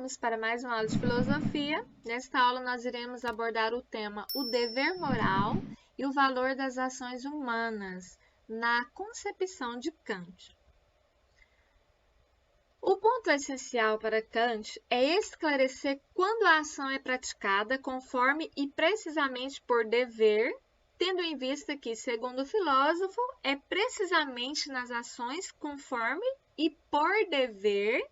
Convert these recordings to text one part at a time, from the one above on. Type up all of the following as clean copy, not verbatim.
vamos para mais uma aula de filosofia. Nesta aula nós iremos abordar o tema o dever moral e o valor das ações humanas na concepção de Kant. O ponto essencial para Kant é esclarecer quando a ação é praticada conforme e precisamente por dever, tendo em vista que, segundo o filósofo, é precisamente nas ações conforme e por dever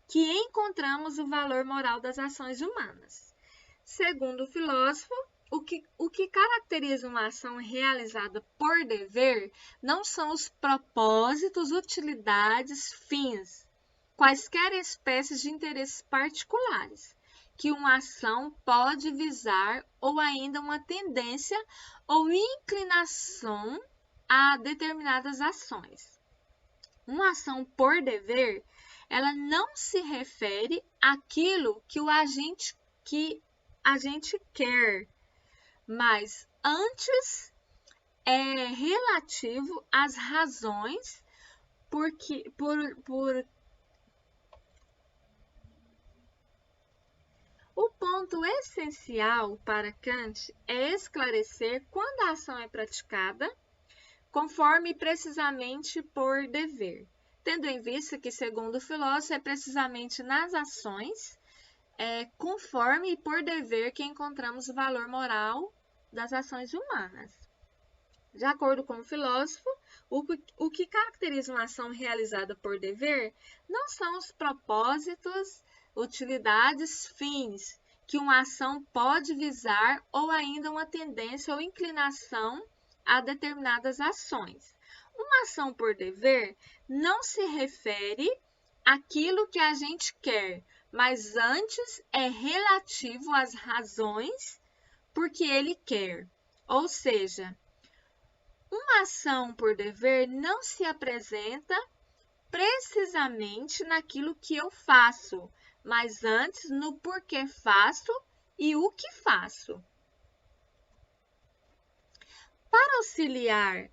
que encontramos o valor moral das ações humanas. Segundo o filósofo, o que caracteriza uma ação realizada por dever não são os propósitos, utilidades, fins, quaisquer espécies de interesses particulares, que uma ação pode visar ou ainda uma tendência ou inclinação a determinadas ações. Uma ação por dever ela não se refere àquilo que a gente quer, mas antes é relativo às razões O ponto essencial para Kant é esclarecer quando a ação é praticada conforme precisamente por dever, tendo em vista que, segundo o filósofo, é precisamente nas ações, conforme e por dever, que encontramos o valor moral das ações humanas. De acordo com o filósofo, o que caracteriza uma ação realizada por dever não são os propósitos, utilidades, fins, que uma ação pode visar ou ainda uma tendência ou inclinação a determinadas ações. Uma ação por dever não se refere àquilo que a gente quer, mas antes é relativo às razões por que ele quer. Ou seja, uma ação por dever não se apresenta precisamente naquilo que eu faço, mas antes no porquê faço e o que faço. Para auxiliar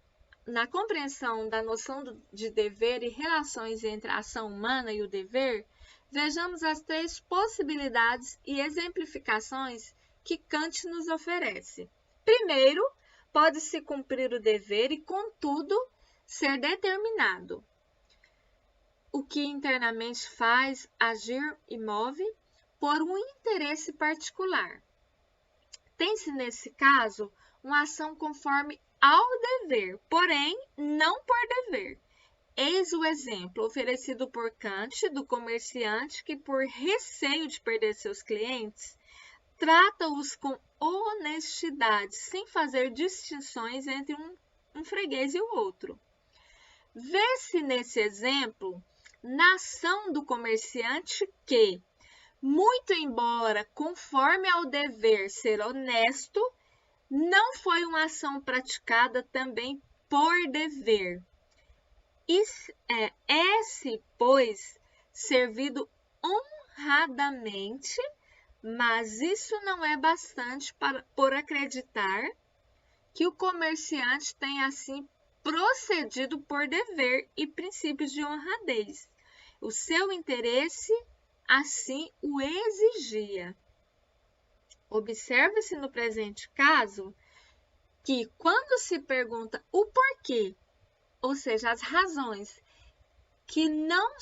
na compreensão da noção de dever e relações entre a ação humana e o dever, vejamos as três possibilidades e exemplificações que Kant nos oferece. Primeiro, pode-se cumprir o dever e, contudo, ser determinado. O que internamente faz, agir e move por um interesse particular. Tem-se, nesse caso, uma ação conforme ao dever, porém não por dever. Eis o exemplo oferecido por Kant do comerciante que, por receio de perder seus clientes, trata-os com honestidade, sem fazer distinções entre um freguês e o outro. Vê-se nesse exemplo, na ação do comerciante que, muito embora conforme ao dever ser honesto, não foi uma ação praticada também por dever. É-se, pois, servido honradamente, mas isso não é bastante por acreditar que o comerciante tenha assim procedido por dever e princípios de honradez. O seu interesse assim o exigia. Observa-se no presente caso que, quando se pergunta o porquê, ou seja, as razões de não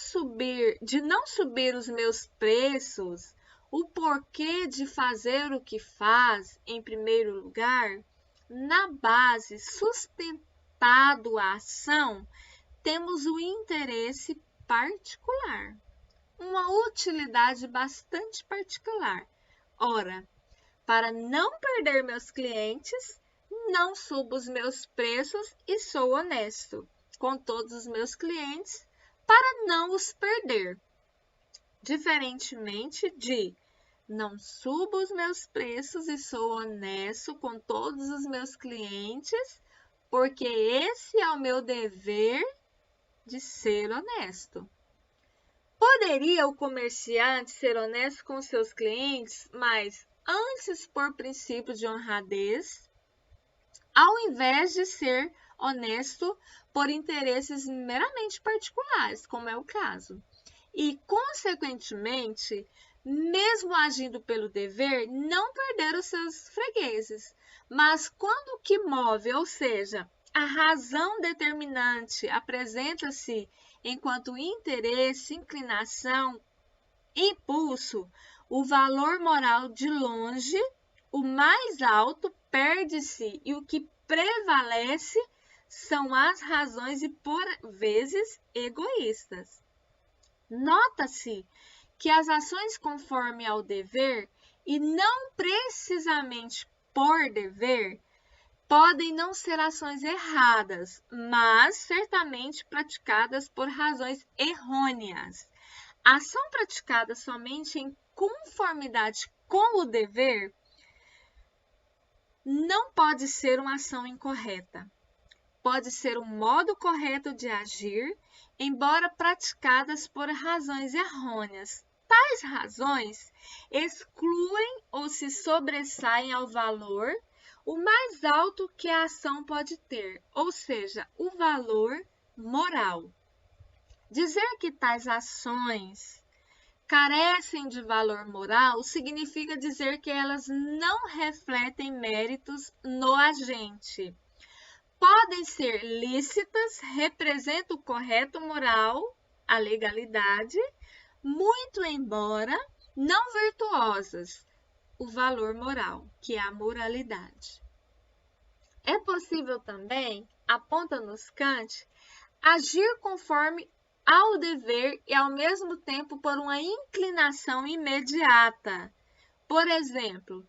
subir os meus preços, o porquê de fazer o que faz, em primeiro lugar, na base sustentado a ação, temos o interesse particular, uma utilidade bastante particular. Ora, para não perder meus clientes, não subo os meus preços e sou honesto com todos os meus clientes para não os perder. Diferentemente de não subo os meus preços e sou honesto com todos os meus clientes, porque esse é o meu dever de ser honesto. Poderia o comerciante ser honesto com seus clientes, mas antes por princípios de honradez, ao invés de ser honesto por interesses meramente particulares, como é o caso. E, consequentemente, mesmo agindo pelo dever, não perder os seus fregueses. Mas quando o que move, ou seja, a razão determinante, apresenta-se enquanto interesse, inclinação, impulso, o valor moral de longe, o mais alto, perde-se e o que prevalece são as razões e, por vezes, egoístas. Nota-se que as ações conforme ao dever, e não precisamente por dever, podem não ser ações erradas, mas certamente praticadas por razões errôneas. A ação praticada somente em conformidade com o dever não pode ser uma ação incorreta. Pode ser um modo correto de agir, embora praticadas por razões errôneas. Tais razões excluem ou se sobressaem ao valor o mais alto que a ação pode ter, ou seja, o valor moral. Dizer que tais ações carecem de valor moral significa dizer que elas não refletem méritos no agente. Podem ser lícitas, representam o correto moral, a legalidade, muito embora não virtuosas, o valor moral, que é a moralidade. É possível também, aponta-nos Kant, agir conforme ao dever e ao mesmo tempo por uma inclinação imediata. Por exemplo,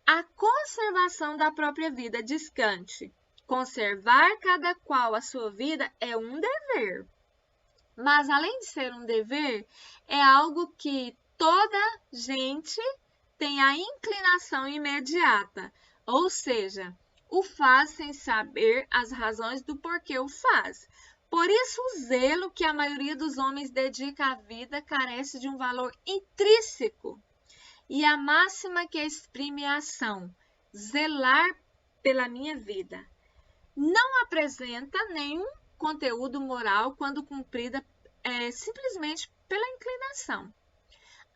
a conservação da própria vida, diz Kant. Conservar cada qual a sua vida é um dever. Mas, além de ser um dever, é algo que toda gente tem a inclinação imediata, ou seja, o faz sem saber as razões do porquê o faz. Por isso, o zelo que a maioria dos homens dedica à vida carece de um valor intrínseco. E a máxima que exprime a ação, zelar pela minha vida, não apresenta nenhum conteúdo moral quando cumprida simplesmente pela inclinação.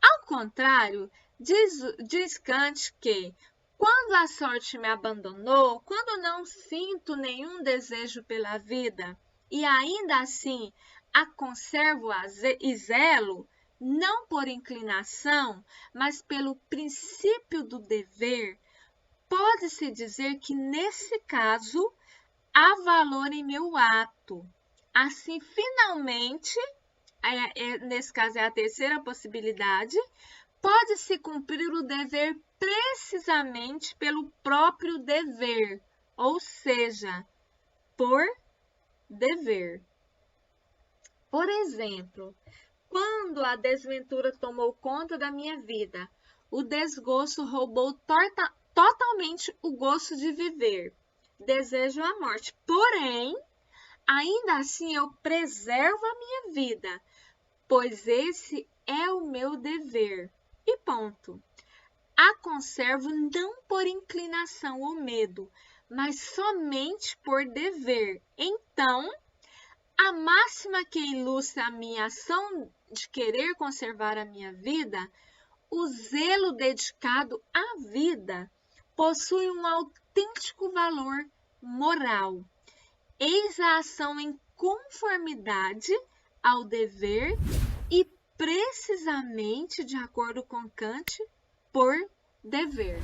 Ao contrário, diz Kant que, quando a sorte me abandonou, quando não sinto nenhum desejo pela vida, e ainda assim a conservo e zelo, não por inclinação, mas pelo princípio do dever, pode-se dizer que, nesse caso, há valor em meu ato. Assim, finalmente, nesse caso é a terceira possibilidade, pode-se cumprir o dever precisamente pelo próprio dever, ou seja, por dever. Por exemplo, quando a desventura tomou conta da minha vida, o desgosto roubou totalmente o gosto de viver. Desejo a morte. Porém, ainda assim eu preservo a minha vida, pois esse é o meu dever. E ponto. A conservo não por inclinação ou medo, mas somente por dever. Então, a máxima que ilustra a minha ação de querer conservar a minha vida, o zelo dedicado à vida, possui um autêntico valor moral. Eis a ação em conformidade ao dever e precisamente, de acordo com Kant, por dever.